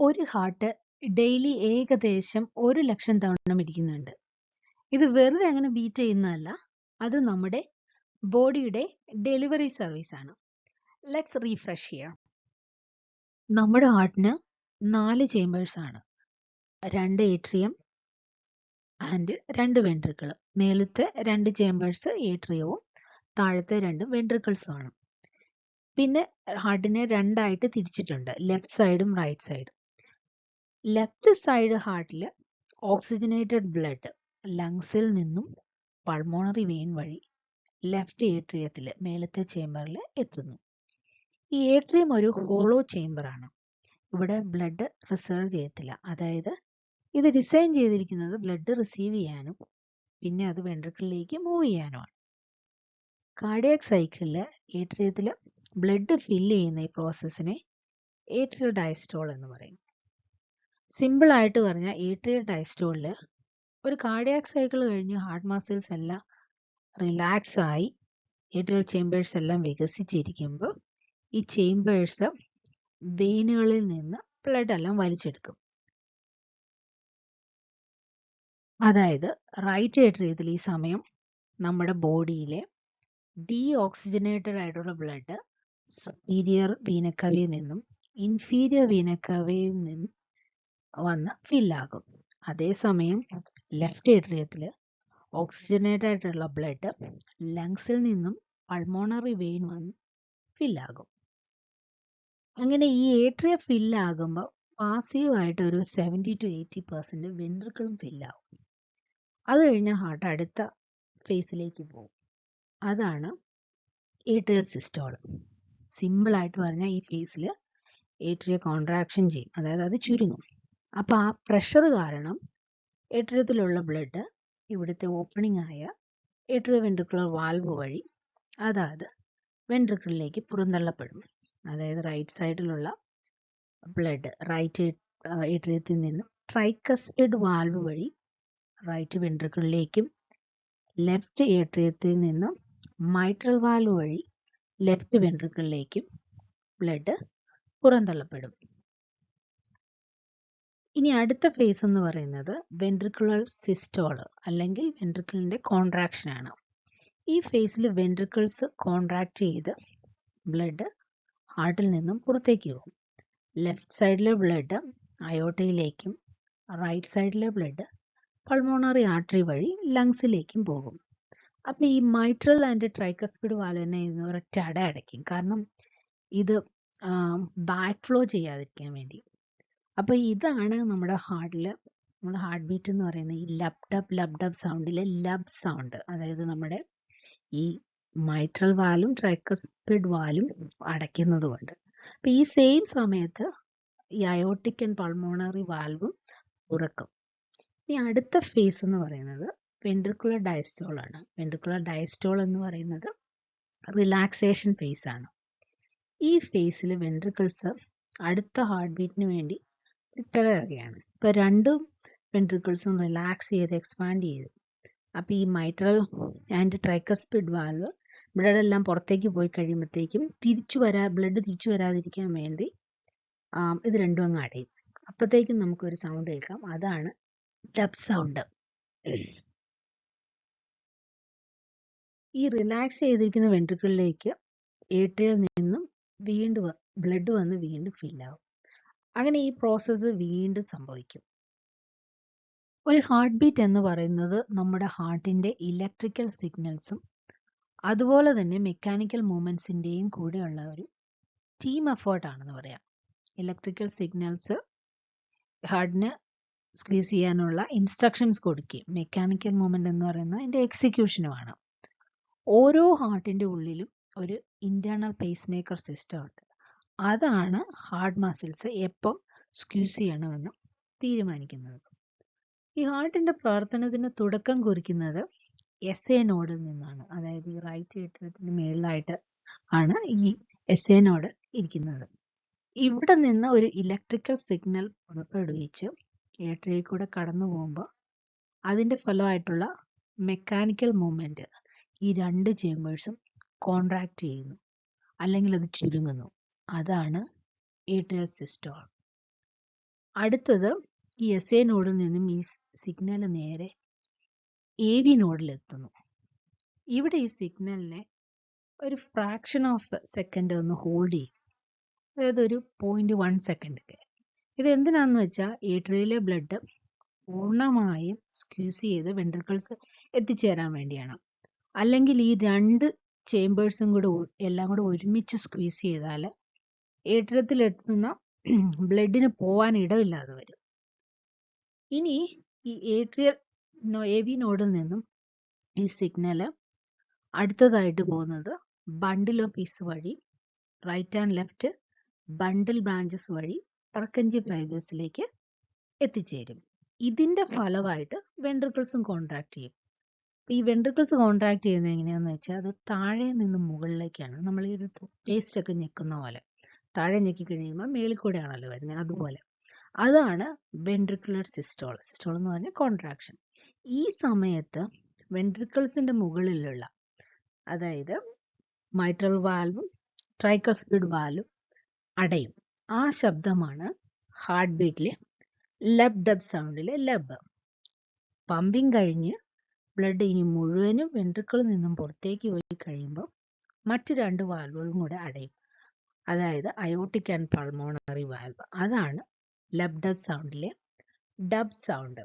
ഒരു heart daily ഏകദേശം 1,00,000 തവണ മിടിക്കുന്നുണ്ട്. ഇത് വെറുതെ അങ്ങനെ ബീറ്റ് ചെയ്യുന്നതല്ല, അത് നമ്മുടെ ബോഡിയുടെ ഡെലിവറി സർവീസ് ആണ്. ലെറ്റ്സ് റീഫ്രഷ് ചെയ്യാം. നമ്മുടെ ഹാർട്ടിന് 4 ചേമ്പേഴ്സ് ആണ്. 2 ഏട്രിയം ആൻഡ് 2 വെൻട്രിക്കിൾ. മേളത്തെ 2 ചേമ്പേഴ്സ് ഏട്രിയവും താഴത്തെ 2 വെൻട്രിക്കിൾസും ആണ്. പിന്നെ ഹാർട്ടിനെ രണ്ടായിട്ട് തിരിച്ചിട്ടുണ്ട്, ലെഫ്റ്റ് സൈഡും റൈറ്റ് സൈഡും. ലെഫ്റ്റ് സൈഡ് ഹാർട്ടിൽ ഓക്സിജനേറ്റഡ് ബ്ലഡ് ലങ്സിൽ നിന്നും പൾമോണറി വെയിൻ വഴി ലെഫ്റ്റ് ഏട്രിയത്തിൽ മേലത്തെ ചേമ്പറിൽ എത്തുന്നു. ഈ ഏട്രിയം ഒരു ഹോളോ ചേമ്പറാണ്. ഇവിടെ ബ്ലഡ് റിസർവ് ചെയ്യത്തില്ല. അതായത് ഇത് ഡിസൈൻ ചെയ്തിരിക്കുന്നത് ബ്ലഡ് റിസീവ് ചെയ്യാനും പിന്നെ അത് വെൻട്രിക്കിളിലേക്ക് മൂവ് ചെയ്യാനുമാണ്. കാർഡിയാക് സൈക്കിളിൽ ഏട്രിയത്തിൽ ബ്ലഡ് ഫില്ല് ചെയ്യുന്ന ഈ പ്രോസസ്സിനെ ഏട്രിയൽ ഡയസ്റ്റോൾ എന്ന് പറയും. സിമ്പിൾ ആയിട്ട് പറഞ്ഞാൽ ഏട്രിയൽ ഡയസ്റ്റോളിൽ ഒരു കാർഡിയാക് സൈക്കിൾ കഴിഞ്ഞ് ഹാർട്ട് മസിൽസ് എല്ലാം റിലാക്സ് ആയി ഏട്രിയൽ ചേമ്പേഴ്സ് എല്ലാം വികസിച്ചിരിക്കുമ്പോൾ ഈ ചേമ്പേഴ്സ് വെയിനുകളിൽ നിന്ന് ബ്ലഡ് എല്ലാം വലിച്ചെടുക്കും. അതായത് റൈറ്റ് ഏട്രിയത്തിൽ ഈ സമയം നമ്മുടെ ബോഡിയിലെ ഡീ ഓക്സിജനേറ്റഡ് ആയിട്ടുള്ള ബ്ലഡ് സുപ്പീരിയർ വീനക്കവയിൽ നിന്നും ഇൻഫീരിയർ വീനക്കവയിൽ നിന്നും വന്ന് ഫില്ലാകും. അതേസമയം ലെഫ്റ്റ് ഏട്രിയത്തിൽ ഓക്സിജനേറ്റഡ് ആയിട്ടുള്ള ബ്ലഡ് ലങ്സിൽ നിന്നും പൾമോണറി വെയിൻ വന്ന് ഫില്ലാകും. അങ്ങനെ ഈ ഏട്രിയ ഫില്ലാകുമ്പോൾ പാസീവായിട്ട് ഒരു 70 to 80% വെൻട്രിക്കിളും ഫില്ലാവും. അത് കഴിഞ്ഞാൽ ഹാർട്ട് അടുത്ത ഫേസിലേക്ക് പോകും. അതാണ് ഏട്രിയൽ സിസ്റ്റോൾ. സിമ്പിളായിട്ട് പറഞ്ഞാൽ ഈ ഫേസിൽ ഏട്രിയ കോൺട്രാക്ഷൻ ചെയ്യും, അതായത് അത് ചുരുങ്ങും. അപ്പോൾ ആ പ്രഷർ കാരണം ഏട്രിയത്തിലുള്ള ബ്ലഡ് ഇവിടുത്തെ ഓപ്പണിംഗ് ആയ ഏട്രിയോ വെൻട്രിക്കുലർ വാൽവ് വഴി അതായത് വെൻട്രിക്കിളിലേക്ക് പുറന്തള്ളപ്പെടും. അതായത് റൈറ്റ് സൈഡിലുള്ള ബ്ലഡ് റൈറ്റ് ഏട്രിയത്തിൽ നിന്നും ട്രൈക്കസ്പിഡ് വാൽവ് വഴി റൈറ്റ് വെൻട്രിക്കിളിലേക്കും ലെഫ്റ്റ് ഏട്രിയത്തിൽ നിന്നും മൈട്രൽ വാൽവ് വഴി ലെഫ്റ്റ് വെൻട്രിക്കിളിലേക്കും ബ്ലഡ് പുറന്തള്ളപ്പെടും. ഇനി അടുത്ത ഫേസ് എന്ന് പറയുന്നത് വെൻട്രിക്കുലർ സിസ്റ്റോൾ അല്ലെങ്കിൽ വെൻട്രിക്കിളിന്റെ കോൺട്രാക്ഷൻ ആണ്. ഈ ഫേസിൽ വെൻട്രിക്കിൾസ് കോൺട്രാക്ട് ചെയ്ത് ബ്ലഡ് ഹാർട്ടിൽ നിന്നും പുറത്തേക്ക് പോകും. ലെഫ്റ്റ് സൈഡിലെ ബ്ലഡ് അയോട്ടയിലേക്കും റൈറ്റ് സൈഡിലെ ബ്ലഡ് പൾമോണറി ആർട്ടറി വഴി ലങ്സിലേക്കും പോകും. അപ്പോൾ ഈ മൈട്രൽ ആൻഡ് ട്രൈക്കസ്പിഡ് വാൽവിനെ ഒരൊറ്റ അടയ്ക്കും. കാരണം ഇത് ബാക്ക് ഫ്ലോ ചെയ്യാതിരിക്കാൻ വേണ്ടി. അപ്പോൾ ഇതാണ് നമ്മുടെ ഹാർട്ടിൽ നമ്മുടെ ഹാർട്ട് ബീറ്റ് എന്ന് പറയുന്ന ഈ ലബ് സൗണ്ടിലെ ലബ് സൗണ്ട്. അതായത് നമ്മുടെ ഈ മൈട്രൽ വാലും ട്രൈക്കസ്പിഡ് വാലും അടയ്ക്കുന്നത് കൊണ്ട്. അപ്പോൾ ഈ സെയിം സമയത്ത് ഈ അയോട്ടിക് ആൻഡ് പൾമോണറി വാൽവും തുറക്കും. ഇനി അടുത്ത ഫേസ് എന്ന് പറയുന്നത് വെൻട്രിക്കുലർ ഡയസ്റ്റോൾ ആണ്. വെൻട്രിക്കുലർ ഡയസ്റ്റോൾ എന്ന് പറയുന്നത് റിലാക്സേഷൻ ഫേസ് ആണ്. ഈ ഫേസിൽ വെൻട്രിക്കിൾസ് അടുത്ത ഹാർട്ട് ബീറ്റിന് വേണ്ടി പ്രിപ്പയർ ചെയ്യുകയാണ്. ഇപ്പോൾ രണ്ടും വെൻട്രിക്കിൾസും റിലാക്സ് ചെയ്ത് എക്സ്പാൻഡ് ചെയ്തു. അപ്പോൾ ഈ mitral and tricuspid valve blood എല്ലാം പുറത്തേക്ക് പോയി കഴിയുമ്പോഴത്തേക്കും ബ്ലഡ് തിരിച്ചു വരാതിരിക്കാൻ വേണ്ടി ഇത് രണ്ടും അങ്ങ് അടയും. അപ്പോഴത്തേക്കും നമുക്കൊരു സൗണ്ട് കേൾക്കാം. അതാണ് ഡബ് സൗണ്ട്. ഈ റിലാക്സ് ചെയ്തിരിക്കുന്ന വെൻട്രിക്കിളിലേക്ക് ഏട്രിയയിൽ നിന്നും വീണ്ടും ബ്ലഡ് വന്ന് വീണ്ടും ഫില്ലാവും. അങ്ങനെ ഈ പ്രോസസ്സ് വീണ്ടും സംഭവിക്കും. ഒരു ഹാർട്ട് ബീറ്റ് എന്ന് പറയുന്നത് നമ്മുടെ ഹാർട്ടിൻ്റെ ഇലക്ട്രിക്കൽ സിഗ്നൽസും അതുപോലെ തന്നെ മെക്കാനിക്കൽ മൂവ്മെൻറ്റ്സിൻ്റെയും കൂടെയുള്ള ഒരു ടീം എഫേർട്ടാണെന്ന് പറയാം. ഇലക്ട്രിക്കൽ സിഗ്നൽസ് ഹാർട്ടിന് സ്ക്വീസ് ചെയ്യാനുള്ള ഇൻസ്ട്രക്ഷൻസ് കൊടുക്കുകയും മെക്കാനിക്കൽ മൂവ്മെൻറ്റ് എന്ന് പറയുന്നത് അതിൻ്റെ എക്സിക്യൂഷനുമാണ്. ഓരോ ഹാർട്ടിൻ്റെ ഉള്ളിലും ഒരു ഇൻറ്റേർണൽ പേസ് മേക്കർ സിസ്റ്റം ഉണ്ട്. അതാണ് ഹാർട്ട് മസിൽസ് എപ്പം സ്ക്വീസ് ചെയ്യണമെന്ന് തീരുമാനിക്കുന്നത്. ഈ ഹാർട്ടിൻ്റെ പ്രവർത്തനത്തിന് തുടക്കം കുറിക്കുന്നത് SA നോഡിൽ നിന്നാണ്. അതായത് ഈ റൈറ്റ് ഏട്രിയത്തിന് മേളിലായിട്ട് ആണ് ഈ SA നോഡ് ഇരിക്കുന്നത്. ഇവിടെ നിന്ന് ഒരു ഇലക്ട്രിക്കൽ സിഗ്നൽ പുറപ്പെടുവിച്ച് ഏട്രിയയിൽ കൂടെ കടന്നു പോകുമ്പോൾ അതിൻ്റെ ഫലമായിട്ടുള്ള മെക്കാനിക്കൽ മൂവ്മെൻറ്റ് ഈ രണ്ട് ചേമ്പേഴ്സും കോൺട്രാക്ട് ചെയ്യുന്നു, അല്ലെങ്കിൽ അത് ചുരുങ്ങുന്നു. അതാണ് ഏട്രിയൽ സിസ്റ്റോൾ. അടുത്തത് ഈ SA നോഡിൽ നിന്നും ഈ സിഗ്നൽ നേരെ AV നോഡിലെത്തുന്നു. ഇവിടെ ഈ സിഗ്നലിനെ ഒരു ഫ്രാക്ഷൻ ഓഫ് സെക്കൻഡ് ഒന്ന് ഹോൾഡ് ചെയ്യും. അതായത് ഒരു 0.1 സെക്കൻഡ്. ഇത് എന്തിനാന്ന് വെച്ചാൽ ഏട്രിയയിലെ ബ്ലഡ് പൂർണ്ണമായും സ്ക്യൂസ് ചെയ്ത് വെൻട്രിക്കിൾസ് എത്തിച്ചേരാൻ വേണ്ടിയാണ്. അല്ലെങ്കിൽ ഈ രണ്ട് ചേമ്പേഴ്സും കൂടെ എല്ലാം കൂടെ ഒരുമിച്ച് സ്ക്വീസ് ചെയ്താൽ ഏട്രിയത്തിൽ എത്തുന്ന ബ്ലഡിന് പോവാൻ ഇടമില്ലാതെ വരും. ഇനി ഈ AV നോഡിൽ നിന്നും ഈ സിഗ്നൽ അടുത്തതായിട്ട് പോകുന്നത് ബണ്ടിൽ ഓഫ് പീസ് വഴി right and left bundle branches വഴി പർക്കഞ്ചി ഫൈബേഴ്സിലേക്ക് എത്തിച്ചേരും. ഇതിന്റെ ഫലമായിട്ട് വെൻട്രിക്കിൾസും കോൺട്രാക്ട് ചെയ്യും. ഈ വെൻട്രിക്കിൾസ് കോൺട്രാക്ട് ചെയ്യുന്നത് എങ്ങനെയാണെന്ന് വെച്ചാൽ അത് താഴെ നിന്ന് മുകളിലേക്കാണ്. നമ്മൾ ഈ ഒരു പേസ്റ്റ് ഒക്കെ ഞെക്കുന്ന പോലെ താഴെ ഞെക്കി കഴിയുമ്പോൾ മേളിൽ കൂടെയാണല്ലോ വരുന്നത്, അതുപോലെ. അതാണ് വെൻട്രിക്കുലർ സിസ്റ്റോൾ. സിസ്റ്റോൾ എന്ന് പറഞ്ഞാൽ കോൺട്രാക്ഷൻ. ഈ സമയത്ത് വെൻട്രിക്കിൾസിന്റെ മുകളിലുള്ള, അതായത് മൈട്രൽ വാൽവും ട്രൈക്കസ്പിഡ് വാൽവും അടയും. ആ ശബ്ദമാണ് heart ബീറ്റിലെ Labh dub സൗണ്ടിലെ Labh. Pumping കഴിഞ്ഞ് ബ്ലഡ് ഇനി മുഴുവനും വെൻട്രിക്കിളിൽ നിന്നും പുറത്തേക്ക് പോയി കഴിയുമ്പോൾ മറ്റ് രണ്ട് വാൽവുകളും കൂടെ അടയും. അതായത് അയോട്ടിക് ആൻഡ് പൾമോണറി വാൽവ്. അതാണ് ലബ് ഡബ് സൗണ്ടിലെ ഡബ് സൗണ്ട്.